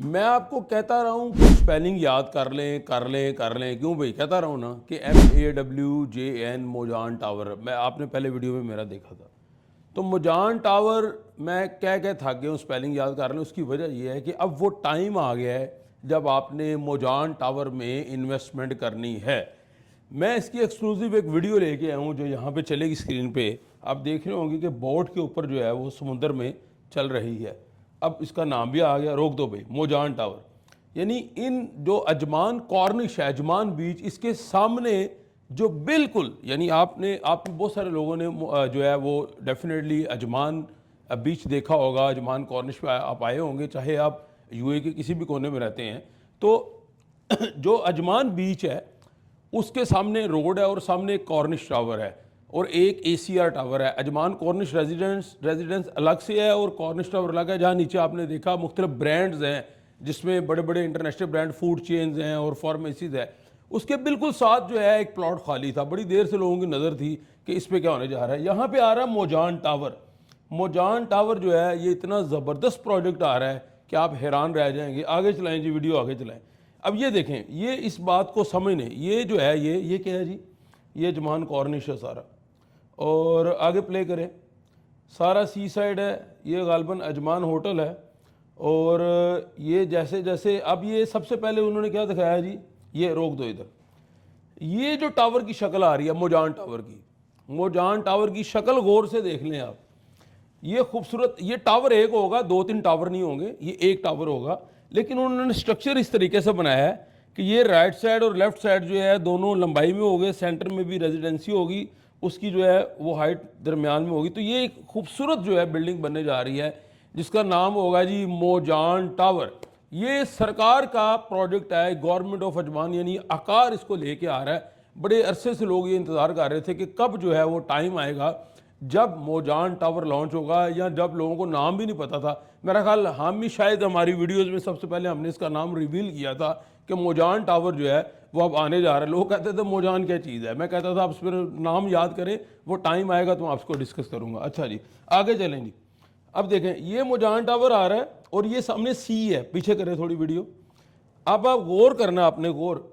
मैं आपको कहता रहा हूँ कि स्पेलिंग याद कर लें कर लें कर लें, क्यों भाई कहता रहा हूँ ना कि MAWJN मोजान टावर। मैं आपने पहले वीडियो में मेरा देखा था, तो मोजान टावर मैं कह के थक गया हूँ स्पेलिंग याद कर लें। उसकी वजह यह है कि अब वो टाइम आ गया है जब आपने मोजान टावर में इन्वेस्टमेंट करनी है। मैं इसकी एक्सक्लूसिव एक वीडियो लेके आया हूँ जो यहाँ पे चलेगी स्क्रीन पे। आप देख रहे होंगे कि बोट के ऊपर जो है वो समुंदर में चल रही है। अब इसका नाम भी आ गया, रोक दो भाई, मोजान टावर। यानी इन जो अजमान कॉर्निश है, अजमान बीच, इसके सामने जो बिल्कुल, यानी आपने बहुत सारे लोगों ने जो है वो डेफिनेटली अजमान बीच देखा होगा, अजमान कॉर्निश पे आप आए होंगे, चाहे आप यूए के किसी भी कोने में रहते हैं। तो जो अजमान बीच है उसके सामने रोड है और सामने एक कॉर्निश टावर है और एक ACR टावर है। अजमान कॉर्निश रेजिडेंस अलग से है और कॉर्निश टावर अलग है, जहाँ नीचे आपने देखा मुख्तलिफ ब्रांड्स हैं जिसमें बड़े बड़े इंटरनेशनल ब्रांड फूड चेन्स हैं और फार्मेसीज है। उसके बिल्कुल साथ जो है एक प्लॉट खाली था, बड़ी देर से लोगों की नज़र थी कि इस पर क्या होने जा रहा है। यहाँ पे आ रहा है मोजान टावर। मोजान टावर जो है ये इतना ज़बरदस्त प्रोजेक्ट आ रहा है कि आप हैरान रह जाएंगे। आगे चलाएं जी, वीडियो आगे चलाएं। अब ये देखें, ये इस बात को समझने, ये जो है ये क्या है जी, ये अजमान कॉर्निश है सारा। और आगे प्ले करें, सारा सी साइड है, ये गालबन अजमान होटल है। और ये जैसे जैसे अब ये सबसे पहले उन्होंने क्या दिखाया जी, ये रोक दो इधर, ये जो टावर की शक्ल आ रही है मोजान टावर की, मोजान टावर की शक्ल गौर से देख लें आप। ये खूबसूरत, ये टावर एक होगा, 2-3 टावर नहीं होंगे, ये एक टावर होगा। लेकिन उन्होंने स्ट्रक्चर इस तरीके से बनाया है कि ये राइट साइड और लेफ्ट साइड जो है दोनों लंबाई में हो गए, सेंटर में भी रेजिडेंसी होगी, उसकी जो है वो हाइट दरमियान में होगी। तो ये एक खूबसूरत जो है बिल्डिंग बनने जा रही है जिसका नाम होगा जी मोजान टावर। ये सरकार का प्रोजेक्ट है, गवर्नमेंट ऑफ अजमान, यानी आकार इसको लेके आ रहा है। बड़े अरसे से लोग ये इंतज़ार कर रहे थे कि कब जो है वो टाइम आएगा जब मोजान टावर लॉन्च होगा, या जब लोगों को नाम भी नहीं पता था। मेरा ख्याल हम ही शायद हमारी वीडियोस में सबसे पहले हमने इसका नाम रिवील किया था कि मोजान टावर जो है वो अब आने जा रहा है। लोग कहते थे मोजान क्या चीज़ है, मैं कहता था आप इस पर नाम याद करें, वो टाइम आएगा तो मैं आपको डिस्कस करूँगा। अच्छा जी, आगे चलें जी। अब देखें, ये मोजान टावर आ रहा है और ये सामने सी है, पीछे करें थोड़ी वीडियो। अब आप गौर करना, आपने गौर,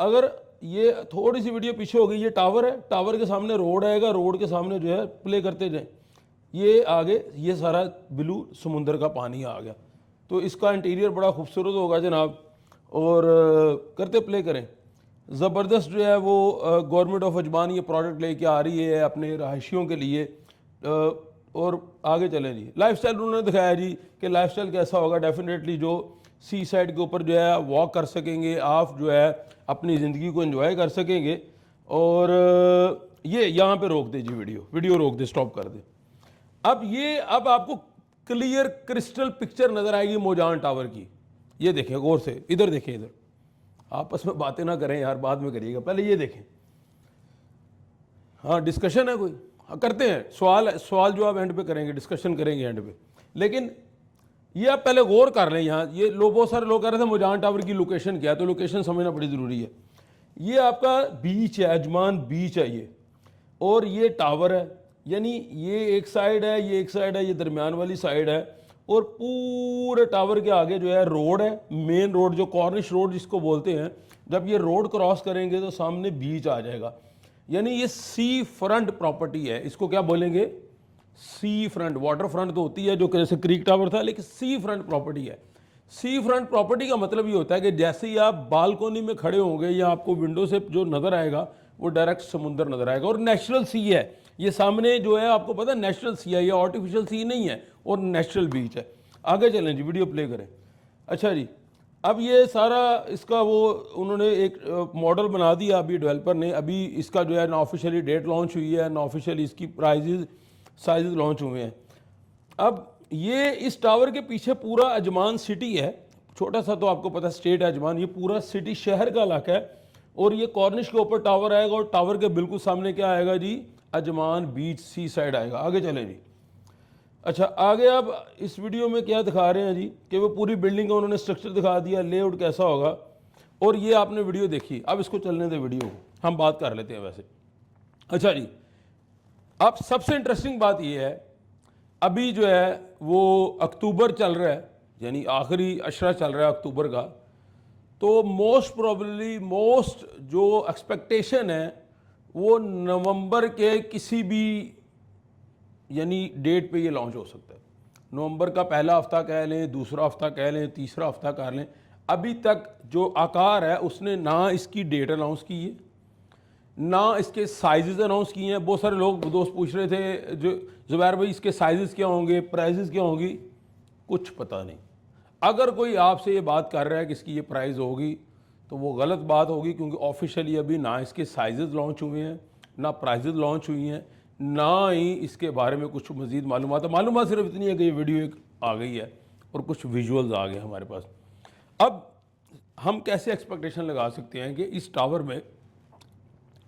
अगर ये थोड़ी सी वीडियो पीछे हो गई, ये टावर है, टावर के सामने रोड आएगा, रोड के सामने जो है प्ले करते जाएं, ये आगे ये सारा ब्लू समुंदर का पानी आ गया। तो इसका इंटीरियर बड़ा खूबसूरत होगा जनाब। और करते प्ले करें, ज़बरदस्त जो है वो गवर्नमेंट ऑफ अजमान ये प्रोडक्ट लेके आ रही है अपने रहायशियों के लिए। और आगे चलें जी, लाइफस्टाइल उन्होंने दिखाया जी कि लाइफस्टाइल कैसा होगा। डेफिनेटली जो सी साइड के ऊपर जो है वॉक कर सकेंगे आप, जो है अपनी ज़िंदगी को एंजॉय कर सकेंगे। और ये यहाँ पे रोक दे जी, वीडियो रोक दे, स्टॉप कर दे। अब आपको क्लियर क्रिस्टल पिक्चर नज़र आएगी मोजान टावर की। ये देखें गौर से, इधर देखें, इधर आपस में बातें ना करें यार, बाद में करिएगा, पहले ये देखें। हाँ डिस्कशन है कोई, हाँ करते हैं, सवाल जवाब एंड पे करेंगे, डिस्कशन करेंगे एंड पे। लेकिन ये आप पहले गौर कर लें। यहाँ ये लोग, बहुत सारे लोग कह रहे थे मोजान टावर की लोकेशन क्या है, तो लोकेशन समझना बड़ी ज़रूरी है। ये आपका बीच है, अजमान बीच है ये, और ये टावर है, यानी ये एक साइड है, ये एक साइड है, ये दरमियान वाली साइड है। और पूरे टावर के आगे जो है रोड है, मेन रोड, जो कॉर्निश रोड जिसको बोलते हैं। जब ये रोड क्रॉस करेंगे तो सामने बीच आ जाएगा, यानी ये सी फ्रंट प्रॉपर्टी है। इसको क्या बोलेंगे, सी फ्रंट। वाटर फ्रंट तो होती है जो जैसे क्रीक टावर था, लेकिन सी फ्रंट प्रॉपर्टी है। सी फ्रंट प्रॉपर्टी का मतलब ये होता है कि जैसे ही आप बालकोनी में खड़े होंगे या आपको विंडो से जो नज़र आएगा वो डायरेक्ट समुंदर नज़र आएगा। और नेचुरल सी है ये सामने जो है, आपको पता है नेचुरल सी है, ये आर्टिफिशियल सी नहीं है, और नेचुरल बीच है। आगे चलें जी, वीडियो प्ले करें। अच्छा जी, अब ये सारा इसका वो उन्होंने एक मॉडल बना दिया अभी डेवलपर ने। अभी इसका जो है ना ऑफिशियली डेट लॉन्च हुई है, ना ऑफिशियली इसकी प्राइजेज साइजेस लॉन्च हुए हैं। अब ये इस टावर के पीछे पूरा अजमान सिटी है, छोटा सा तो आपको पता है स्टेट है अजमान, ये पूरा सिटी शहर का इलाका है। और ये कॉर्निश के ऊपर टावर आएगा और टावर के बिल्कुल सामने क्या आएगा जी, अजमान बीच सी साइड आएगा। आगे चलें जी। अच्छा आगे अब इस वीडियो में क्या दिखा रहे हैं जी कि वो पूरी बिल्डिंग का उन्होंने स्ट्रक्चर दिखा दिया, लेआउट कैसा होगा। और ये आपने वीडियो देखी, अब इसको चलने दे वीडियो को, हम बात कर लेते हैं वैसे। अच्छा जी, अब सबसे इंटरेस्टिंग बात यह है, अभी जो है वो अक्टूबर चल रहा है, यानी आखिरी अशरा चल रहा है अक्टूबर का, तो मोस्ट प्रोबेबली जो एक्सपेक्टेशन है वो नवंबर के किसी भी यानी डेट पे ये लॉन्च हो सकता है। नवंबर का पहला हफ्ता कह लें, दूसरा हफ्ता कह लें, तीसरा हफ्ता कह लें। अभी तक जो आकार है उसने ना इसकी डेट अनाउंस की है, ना इसके साइजेस अनाउंस किए हैं। बहुत सारे लोग दोस्त पूछ रहे थे जो जुबैर भाई इसके साइजेस क्या होंगे, प्राइजेस क्या होंगी, कुछ पता नहीं। अगर कोई आपसे ये बात कर रहा है कि इसकी ये प्राइस होगी तो वो गलत बात होगी, क्योंकि ऑफिशियली अभी ना इसके साइजेस लॉन्च हुए हैं, ना प्राइजेस लॉन्च हुई हैं, ना ही इसके बारे में कुछ मज़ीद मालूमात है। मालूमात सिर्फ इतनी है कि ये वीडियो एक आ गई है और कुछ विजुअल्स आ गए हमारे पास। अब हम कैसे एक्सपेक्टेशन लगा सकते हैं कि इस टावर में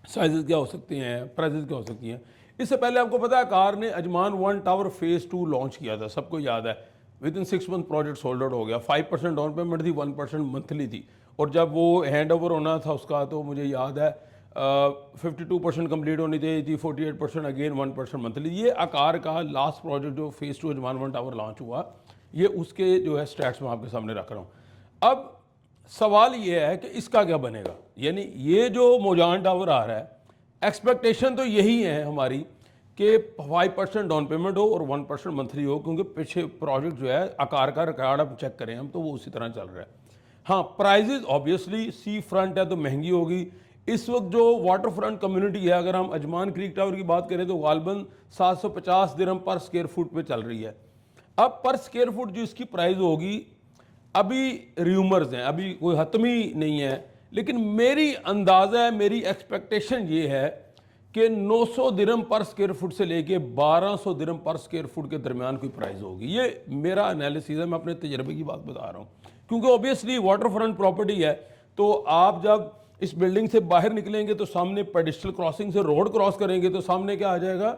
साइजेस क्या हो सकते हैं, प्राइजेस क्या हो सकती हैं। इससे पहले आपको पता है कार ने अजमान 1 टावर फेज़ 2 लॉन्च किया था, सबको याद है। With in 6 month project sold out हो गया। 5% डाउन पेमेंट थी, 1% मंथली थी, और जब वो हैंड ओवर होना था उसका तो मुझे याद है 52% कंप्लीट होनी चाहिए थी, 48% अगेन, 1% मंथली। ये आकार का लास्ट प्रोजेक्ट जो फेज़ 2 अजमान 1 टावर लॉन्च हुआ, ये उसके जो है स्टैट्स मैं आपके सामने रख रहा हूँ। अब सवाल ये है कि इसका क्या बनेगा। यानी ये जो मौजान टावर आ रहा है, एक्सपेक्टेशन तो यही है हमारी कि 5% डाउन पेमेंट हो और 1% मंथली हो, क्योंकि पीछे प्रोजेक्ट जो है आकार का रिकॉर्ड आप चेक करें हम तो वो उसी तरह चल रहा है। हाँ, प्राइजेज ऑब्वियसली सी फ्रंट है तो महंगी होगी। इस वक्त जो वाटर फ्रंट कम्युनिटी है, अगर हम अजमान क्रीक टावर की बात करें तो गालबन 750 दिरहम पर स्क्वायर फुट पे चल रही है। अब पर स्क्वायर फुट जो इसकी प्राइस होगी, अभी र्यूमर्स हैं, अभी कोई हतमी नहीं है, लेकिन मेरी अंदाज़ा है, मेरी एक्सपेक्टेशन ये है कि 900 दिरहम पर स्क्वायर फुट से लेके 1200 दिरहम पर स्क्वायर फुट के दरमियान कोई प्राइस होगी। ये मेरा एनालिसिस है, मैं अपने तजर्बे की बात बता रहा हूँ। क्योंकि ऑब्वियसली वाटर फ्रंट प्रॉपर्टी है, तो आप जब इस बिल्डिंग से बाहर निकलेंगे तो सामने पेडिस्ट्रियल क्रॉसिंग से रोड क्रॉस करेंगे तो सामने क्या आ जाएगा,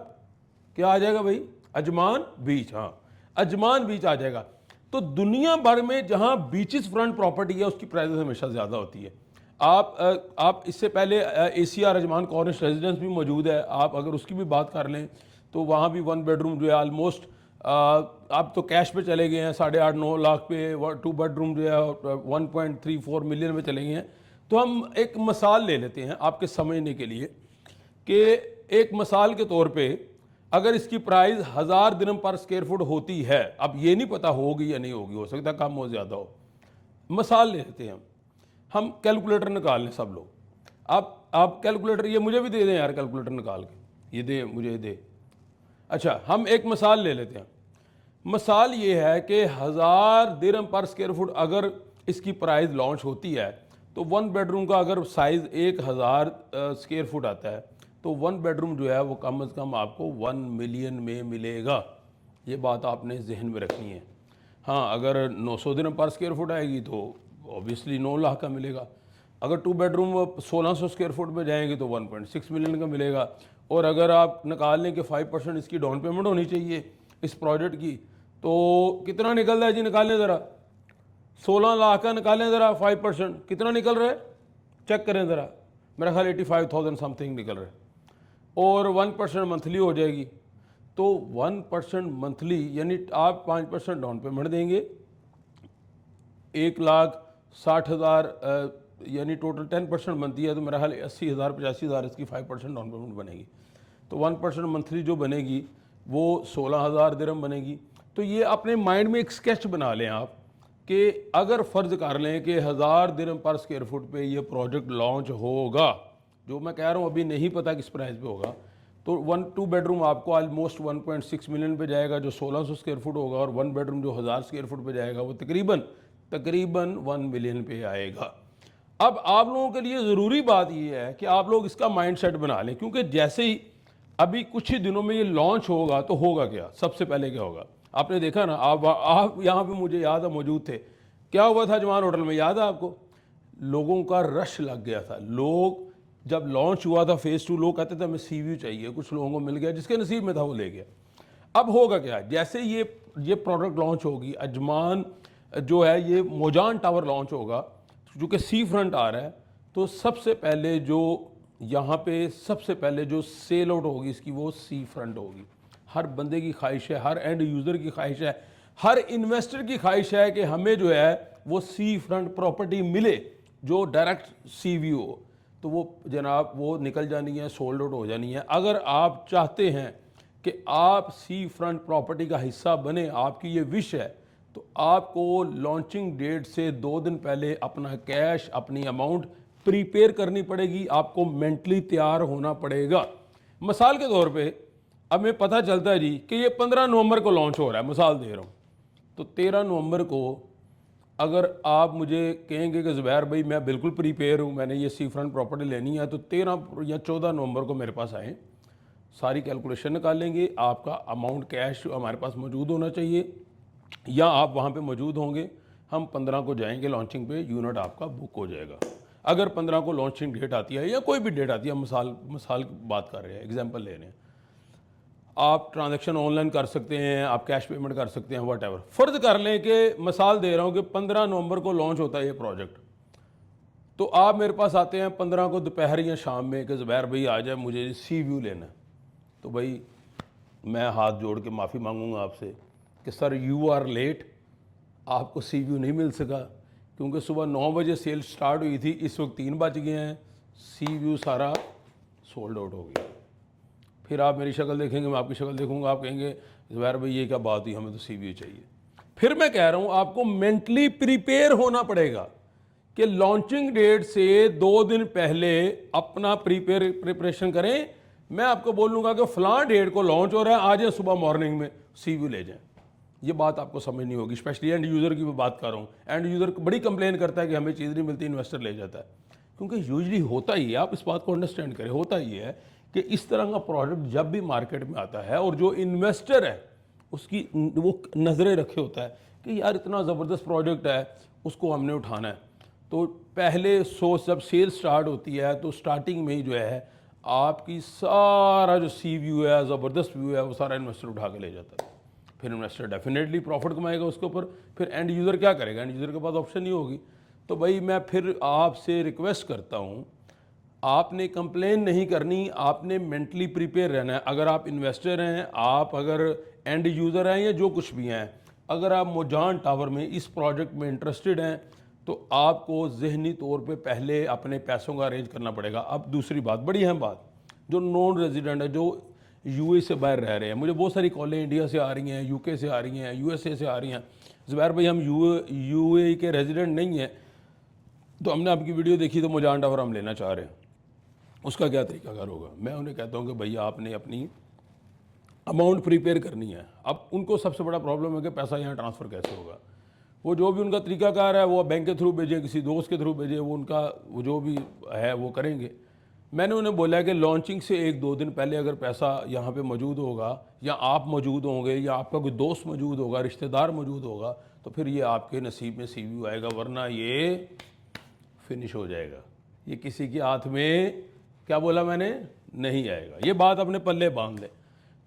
क्या आ जाएगा भाई, अजमान बीच। हाँ, अजमान बीच आ जाएगा। तो दुनिया भर में जहां बीचेस फ्रंट प्रॉपर्टी है उसकी प्राइस हमेशा ज़्यादा होती है। आप इससे पहले ACR अजमान कॉर्निश रेजिडेंस भी मौजूद है, आप अगर उसकी भी बात कर लें तो वहाँ भी 1 बेडरूम जो है ऑलमोस्ट आप तो कैश पे चले गए हैं 8.5-9 लाख पे, 2 बेडरूम जो है 1.34 मिलियन में चले गए हैं। तो हम एक मिसाल ले लेते हैं आपके समझने के लिए कि एक मिसाल के तौर पे अगर इसकी प्राइस 1000 दिरहम पर स्क्वायर फुट होती है, अब ये नहीं पता होगी या नहीं होगी, हो सकता है कम हो ज़्यादा हो, मिसाल ले लेते हैं हम कैलकुलेटर निकाल लें सब लोग। आप कैलकुलेटर ये मुझे भी दे दें यार, कैलकुलेटर निकाल के ये दे, मुझे दे। अच्छा, हम एक मिसाल ले लेते हैं। मिसाल ये है कि 1000 दिरहम पर स्क्वायर फुट अगर इसकी प्राइस लॉन्च होती है तो 1 बेडरूम का अगर साइज़ 1000 स्क्वायर फुट आता है तो 1 बेडरूम जो है वो कम से कम आपको 1 मिलियन में मिलेगा। ये बात आपने जहन में रखनी है। हाँ, अगर 900 दिरहम पर स्क्वायर फुट आएगी तो ऑब्वियसली 9 लाख का मिलेगा। अगर 2 बेडरूम 1600 स्क्वायर फुट में जाएंगे तो 1.6 मिलियन का मिलेगा। और अगर आप निकाल लें कि 5% इसकी डाउन पेमेंट होनी चाहिए इस प्रोजेक्ट की, तो कितना निकल रहा है जी, निकालें ज़रा, 16 लाख का निकालें ज़रा, 5% कितना निकल रहा है चेक करें ज़रा, मेरा ख्याल 85,000 समथिंग निकल रहा है, और 1% मंथली हो जाएगी। तो 1% मंथली यानी आप 5% डाउन पेमेंट देंगे, 1,60,000 यानी टोटल 10% बनती है तो मेरा ख्याल 80,000 85,000 इसकी 5% डाउन पेमेंट बनेगी। तो 1% मंथली जो बनेगी वो 16,000 दिरहम बनेगी। तो ये अपने माइंड में एक स्केच बना लें आप कि अगर फ़र्ज़ कर लें कि 1000 दिरहम पर स्क्वायर फुट पे ये प्रोजेक्ट लॉन्च होगा, जो मैं कह रहा हूँ अभी नहीं पता किस प्राइस पे होगा, तो 1-2 बेडरूम आपको ऑलमोस्ट 1.6 मिलियन पे जाएगा जो 1600 स्क्वायर फुट होगा, और 1 बेडरूम जो 1000 स्क्वायर फुट पे जाएगा वो तकरीबन 1 मिलियन पे आएगा। अब आप लोगों के लिए ज़रूरी बात ये है कि आप लोग इसका माइंड सेट बना लें, क्योंकि जैसे ही अभी कुछ ही दिनों में ये लॉन्च होगा तो होगा क्या, सबसे पहले क्या होगा आपने देखा ना, आप यहाँ पे मुझे याद है मौजूद थे, क्या हुआ था जमान होटल में, याद है आपको, लोगों का रश लग गया था। लोग जब लॉन्च हुआ था फेज़ 2 लोग कहते थे हमें सी व्यू चाहिए, कुछ लोगों को मिल गया, जिसके नसीब में था वो ले गया। अब होगा क्या, जैसे ये प्रोडक्ट लॉन्च होगी, अजमान जो है ये मौजान टावर लॉन्च होगा जो कि सी फ्रंट आ रहा है, तो सबसे पहले जो यहाँ पे सबसे पहले जो सेल आउट होगी इसकी वो सी फ्रंट होगी। हर बंदे की ख्वाहिश है, हर एंड यूज़र की ख्वाहिश है, हर इन्वेस्टर की ख्वाहिश है कि हमें जो है वो सी फ्रंट प्रॉपर्टी मिले जो डायरेक्ट सी व्यू हो, तो वो जनाब वो निकल जानी है, सोल्ड आउट हो जानी है। अगर आप चाहते हैं कि आप सी फ्रंट प्रॉपर्टी का हिस्सा बने, आपकी ये विश है, तो आपको लॉन्चिंग डेट से 2 दिन पहले अपना कैश, अपनी अमाउंट प्रीपेयर करनी पड़ेगी, आपको मेंटली तैयार होना पड़ेगा। मिसाल के तौर पे अब हमें पता चलता है जी कि ये 15 नवंबर को लॉन्च हो रहा है, मिसाल दे रहा हूँ, तो 13 नवंबर को अगर आप मुझे कहेंगे कि ज़ुबैर भाई मैं बिल्कुल प्रीपेयर हूँ, मैंने ये सी फ्रंट प्रॉपर्टी लेनी है, तो 13 या 14 नवंबर को मेरे पास आएँ, सारी कैलकुलेशन निकालेंगे, आपका अमाउंट कैश हमारे पास मौजूद होना चाहिए या आप वहाँ पे मौजूद होंगे, हम 15 को जाएंगे लॉन्चिंग पे, यूनिट आपका बुक हो जाएगा। अगर 15 को लॉन्चिंग डेट आती है या कोई भी डेट आती है, मिसाल बात कर रहे हैं, एग्जांपल ले रहे हैं, आप ट्रांजैक्शन ऑनलाइन कर सकते हैं, आप कैश पेमेंट कर सकते हैं, वट एवर। फ़र्ज़ कर लें कि मिसाल दे रहा हूँ कि 15 नवंबर को लॉन्च होता है ये प्रोजेक्ट, तो आप मेरे पास आते हैं 15 को दोपहर या शाम में कि ज़ुबैर भाई आ जाए, मुझे सी व्यू लेना है, तो भाई मैं हाथ जोड़ के माफ़ी मांगूंगा आपसे कि सर यू आर लेट, आपको सी व्यू नहीं मिल सका क्योंकि सुबह 9 बजे सेल स्टार्ट हुई थी, इस वक्त 3 बज गए हैं, सी व्यू सारा सोल्ड आउट हो गया। फिर आप मेरी शक्ल देखेंगे, मैं आपकी शक्ल देखूंगा, आप कहेंगे ज़ुबैर भाई ये क्या बात हुई, हमें तो सी व्यू चाहिए। फिर मैं कह रहा हूँ आपको मेंटली प्रिपेयर होना पड़ेगा कि लॉन्चिंग डेट से 2 दिन पहले अपना प्रिपरेशन करें। मैं आपको बोलूँगा कि फ़लाँ डेट को लॉन्च हो रहा है, आ जाए सुबह मॉर्निंग में सी व्यू ले जाएँ। ये बात आपको समझनी होगी, स्पेशली एंड यूज़र की मैं बात कर रहा हूँ। एंड यूज़र बड़ी कंप्लेन करता है कि हमें चीज़ नहीं मिलती, इन्वेस्टर ले जाता है, क्योंकि यूजली होता ही है, आप इस बात को अंडरस्टैंड करें, होता ही है कि इस तरह का प्रोडक्ट जब भी मार्केट में आता है और जो इन्वेस्टर है उसकी वो नज़रें रखे होता है कि यार इतना ज़बरदस्त प्रोडक्ट है, उसको हमने उठाना है, तो पहले सोच जब सेल स्टार्ट होती है तो स्टार्टिंग में ही जो है आपकी सारा जो सी व्यू है, ज़बरदस्त व्यू है, वो सारा इन्वेस्टर उठा के ले जाता है। फिर इन्वेस्टर डेफिनेटली प्रॉफिट कमाएगा उसके ऊपर, फिर एंड यूज़र क्या करेगा, एंड यूज़र के पास ऑप्शन नहीं होगी। तो भाई मैं फिर आपसे रिक्वेस्ट करता हूँ, आपने कंप्लेन नहीं करनी, आपने मेंटली प्रिपेयर रहना है। अगर आप इन्वेस्टर हैं, आप अगर एंड यूज़र हैं या जो कुछ भी हैं, अगर आप मोजान टावर में इस प्रोजेक्ट में इंटरेस्टेड हैं तो आपको जहनी तौर पे पहले अपने पैसों का अरेंज करना पड़ेगा। अब दूसरी बात, बड़ी अहम बात, जो नॉन रेजिडेंट है, जो यूए से बाहर रह रहे हैं, मुझे बहुत सारी कॉलें इंडिया से आ रही हैं, यूके से आ रही हैं, यूएसए से आ रही हैं, ज़ुबैर भाई हम यूए के रेजिडेंट नहीं हैं, तो हमने आपकी वीडियो देखी तो मोजान टावर हम लेना चाह रहे हैं, उसका क्या तरीकाकार होगा। मैं उन्हें कहता हूँ कि भैया आपने अपनी अमाउंट प्रीपेयर करनी है। अब उनको सबसे बड़ा प्रॉब्लम है कि पैसा यहाँ ट्रांसफ़र कैसे होगा। वो जो भी उनका तरीकाकार है, वो बैंक के थ्रू भेजें, किसी दोस्त के थ्रू भेजें, वो उनका वो जो भी है वो करेंगे। मैंने उन्हें बोला है कि लॉन्चिंग से 1-2 दिन पहले अगर पैसा यहाँ पे मौजूद होगा या आप मौजूद होंगे या आपका कोई दोस्त मौजूद होगा, रिश्तेदार मौजूद होगा, तो फिर ये आपके नसीब में सी व्यू आएगा, वरना ये फिनिश हो जाएगा, ये किसी के हाथ में, क्या बोला मैंने, नहीं आएगा। ये बात अपने पल्ले बांध ले।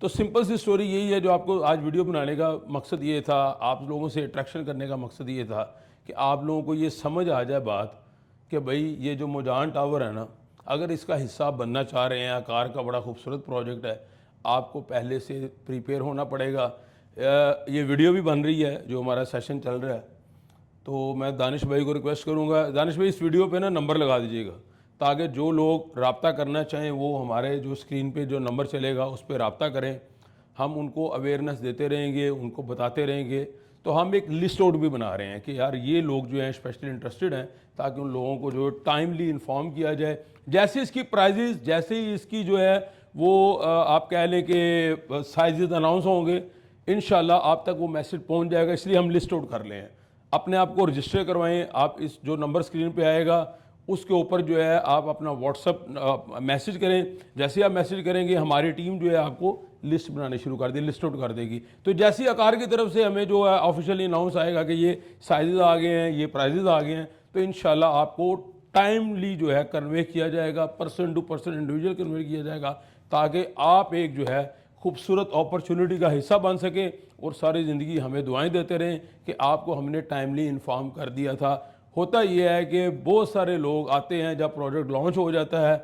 तो सिंपल सी स्टोरी यही है, जो आपको आज वीडियो बनाने का मकसद ये था, आप लोगों से अट्रैक्शन करने का मकसद ये था कि आप लोगों को ये समझ आ जाए बात कि भाई ये जो मोजान टावर है ना, अगर इसका हिस्सा बनना चाह रहे हैं, आकार का बड़ा खूबसूरत प्रोजेक्ट है, आपको पहले से प्रिपेयर होना पड़ेगा। ये वीडियो भी बन रही है, जो हमारा सेशन चल रहा है, तो मैं दानिश भाई को रिक्वेस्ट करूंगा, दानिश भाई इस वीडियो पे ना नंबर लगा दीजिएगा, ताकि जो लोग रब्ता करना चाहें वो हमारे जो स्क्रीन पे जो नंबर चलेगा उस पर रब्ता करें। हम उनको अवेयरनेस देते रहेंगे, उनको बताते रहेंगे। तो हम एक लिस्ट आउट भी बना रहे हैं कि यार ये लोग जो हैं स्पेशली इंटरेस्टेड हैं, ताकि उन लोगों को जो टाइमली इन्फॉर्म किया जाए। जैसे इसकी प्राइजेज़, जैसे ही इसकी जो है वो आप कह लें कि साइजेज़ अनाउंस होंगे, इंशाल्लाह आप तक वो मैसेज पहुंच जाएगा। इसलिए हम लिस्ट आउट कर लें हैं, अपने आप को रजिस्टर करवाएं। आप इस जो नंबर स्क्रीन पे आएगा उसके ऊपर जो है आप अपना व्हाट्सअप मैसेज करें। जैसे आप मैसेज करेंगे हमारी टीम जो है आपको लिस्ट बनानी शुरू कर देगी, लिस्ट आउट कर देगी। तो जैसी आकार की तरफ से हमें जो है ऑफिशियली अनाउंस आएगा कि ये साइजेस आ गए हैं, ये प्राइजेस आ गए हैं, तो इंशाल्लाह आपको टाइमली जो है कन्वे किया जाएगा, person to person individual convey किया जाएगा, ताकि आप एक जो है खूबसूरत अपॉर्चुनिटी का हिस्सा बन सके और सारी ज़िंदगी हमें दुआएं देते रहें कि आपको हमने टाइमली इन्फॉर्म कर दिया था। होता यह है कि बहुत सारे लोग आते हैं जब प्रोजेक्ट लॉन्च हो जाता है,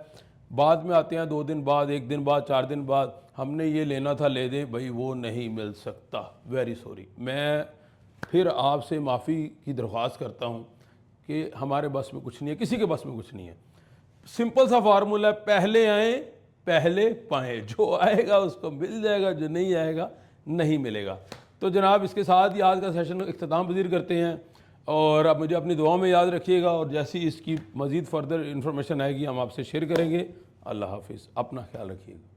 बाद में आते हैं 2 दिन बाद, 1 दिन बाद, 4 दिन बाद, हमने ये लेना था ले दें भाई, वो नहीं मिल सकता, वेरी सॉरी। मैं फिर आपसे माफ़ी की दरख्वास्त करता हूँ कि हमारे बस में कुछ नहीं है, किसी के बस में कुछ नहीं है। सिंपल सा फार्मूला है, पहले आए पहले पाएँ, जो आएगा उसको मिल जाएगा, जो नहीं आएगा नहीं मिलेगा। तो जनाब इसके साथ ही आज का सेशन इख्तिताम पजीर करते हैं, और अब मुझे अपनी दुआ में याद रखिएगा, और जैसी इसकी मज़ीद फर्दर इन्फॉर्मेशन आएगी हम आपसे शेयर करेंगे। अल्लाह हाफिज़, अपना ख्याल रखिएगा।